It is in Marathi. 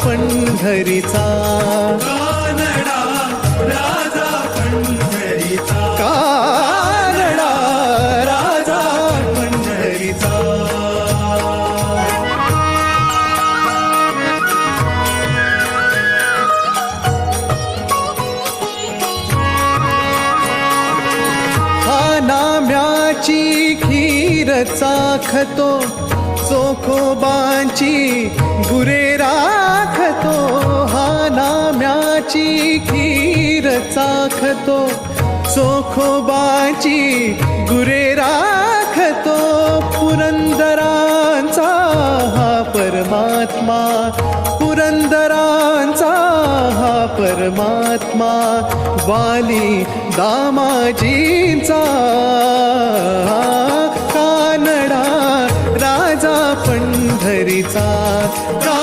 पंढरीचा, कानडा राजा पंढरीचा, कानडा राजा पंढरीचा. हा नाम्याची खीर चाखतो, चोखोबांची गुरे राखतो. हा नाम्याची खीर चाखतो, चोखोबांची गुरे राखतो. पुरंदरांचा हा परमात्मा, पुरंदरांचा हा परमात्मा, वाली दामाजींचा. कानडा राजा पंढरीचा.